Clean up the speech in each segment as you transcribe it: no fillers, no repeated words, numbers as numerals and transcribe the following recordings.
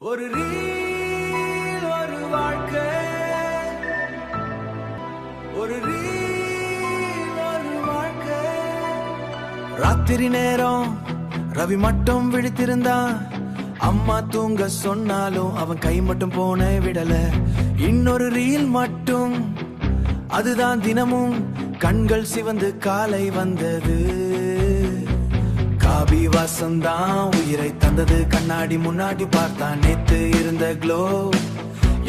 ஒரு ரீல் ஒரு வாழ்க்கை, ஒரு ரீல் ஒரு வாழ்க்கை. ராத்திரி நேரம் ரவி மட்டும் விழித்திருந்தான். அம்மா தூங்க சொன்னாலும் அவன் கை மட்டும் போன விடல. இன்னொரு ரீல் மட்டும், அதுதான் தினமும் கண்கள் சிவந்து காலை வந்தது. காபி வாசம்தான் உயிரை தந்தது. கண்ணாடி முன்னாடி பார்த்தான் நேத்து இருந்த க்ளோ.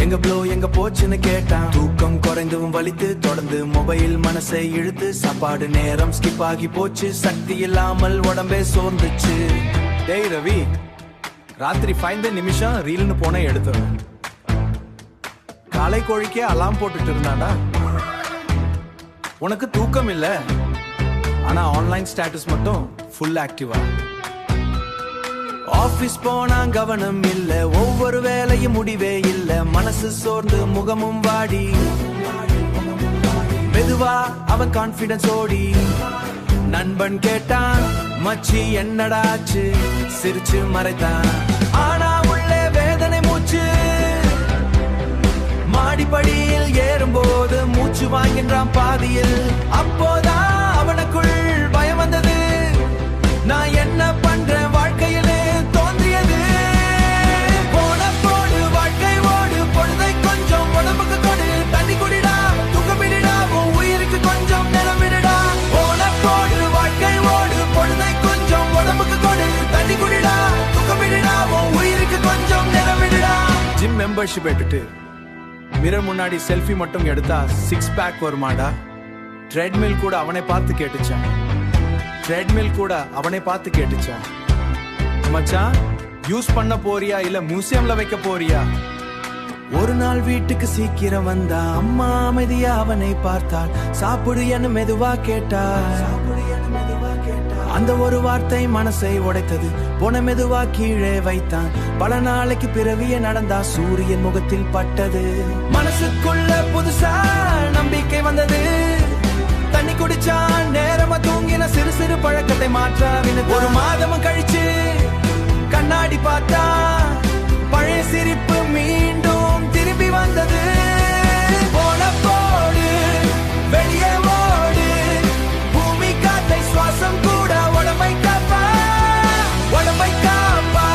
எங்க போச்சுன்னு கேட்டான். தூக்கம் குறைந்தும் வலித்து தொடர்ந்து மொபைல் மனசை இழுத்து. சாப்பாடு நேரம் ஸ்கிப் ஆகி போச்சு. சக்தி இல்லாமல் உடம்பே சோர்ந்துச்சு. டேய் ரவி, ராத்திரி 5 நிமிஷம் ரீல்னு போன எடுத்துறேன். காலை கோழிக்கே அலாம் போட்டுட்டு இருந்தாடா. உனக்கு தூக்கம் இல்ல, ஆனா ஆன்லைன் ஸ்டேட்டஸ் மட்டும் ஃபுல் ஆக்டிவா. ஆபீஸ் போனா கவனம் இல்ல, ஒவ்வொரு வேலையும் முடிவே இல்ல. மனசு சோர்ந்து முகமும் வாடி. மெதுவா அவன் கான்பிடன்ஸ் ஓடி. நண்பன் கேட்டான், மச்சி என்னடாச்சு? சிரிச்சு மறைத்தான், ஆனா உள்ளே வேதனை மூச்சு. மாடிப்படியில் ஏறும்போது மூச்சு வாங்கின்றான் பாதியில். அப்போதான் அவனுக்குள் பயம் வந்தது. நான் என்ன பண்றேன் வாழ்க்கையிலே தோன்றியது. போன போடு வாழ்க்கை ஓடு, பொழுதை கொஞ்சம் உடம்புக்கு கொடு. தண்ணி குடிடா, தூக்கமிடா, உன் உயிருக்கு கொஞ்சம் நிலமிடா. போன போடு வாழ்க்கை ஓடு, பொழுதை கொஞ்சம் உடம்புக்கு கொடு. தண்ணி குடிடா, தூக்கமிடா, உன் உயிருக்கு கொஞ்சம் நிலமிடா. ஜிம் மெம்பர்ஷிப் எடுத்துட்டு மிரர் முன்னாடி செல்ஃபி மட்டும் எடுத்தா 6 பேக் வருமாடா. ட்ரெட்மில் கூட அவனை பார்த்து கேட்டுச்சான். மச்சான், யூஸ் பண்ண போறியா இல்ல மியூசியம்ல வைக்க போறியா? ஒரு நாள் வீட்டுக்கு சீக்கிரம் வந்தா. அம்மா அமைதியா அவனை பார்த்தாள். சாப்பிடு என மெதுவா கேட்டாள். அந்த ஒரு வார்த்தை மனசை உடைத்தது. போன மெதுவா கீழே வைத்தான். பல நாளைக்கு பிறவிய நடந்தா சூரியன் முகத்தில் பட்டது. மனசுக்குள்ள புதுசா நம்பிக்கை வந்தது. தண்ணி குடிச்சான், நேரமா தூங்கின. சிறு சிறு பழக்கத்தை மாற்றாவின. ஒரு மாதம் கழிச்சு கண்ணாடி பார்த்தா. பழைய சிரிப்பு மீண்டும் திரும்பி வந்தது. போன போடு வெளியே ஓடு, பூமி காத்தை சுவாசம் கூட உடம்பை காப்பா. உடம்பை காப்பா,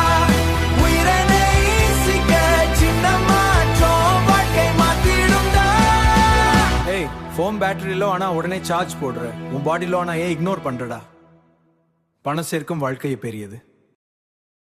உயிரை நேசிக்க சின்ன மாற்றம் வாழ்க்கை மாத்திடும்டா. ஏய், ஃபோன் பேட்டரி லோ ஆனா உடனே சார்ஜ் போடுற. உன் பாடி லோ ஆனா ஏன் இக்னோர் பண்றடா? பணம் சேர்க்கும் வாழ்க்கையை பெரியது.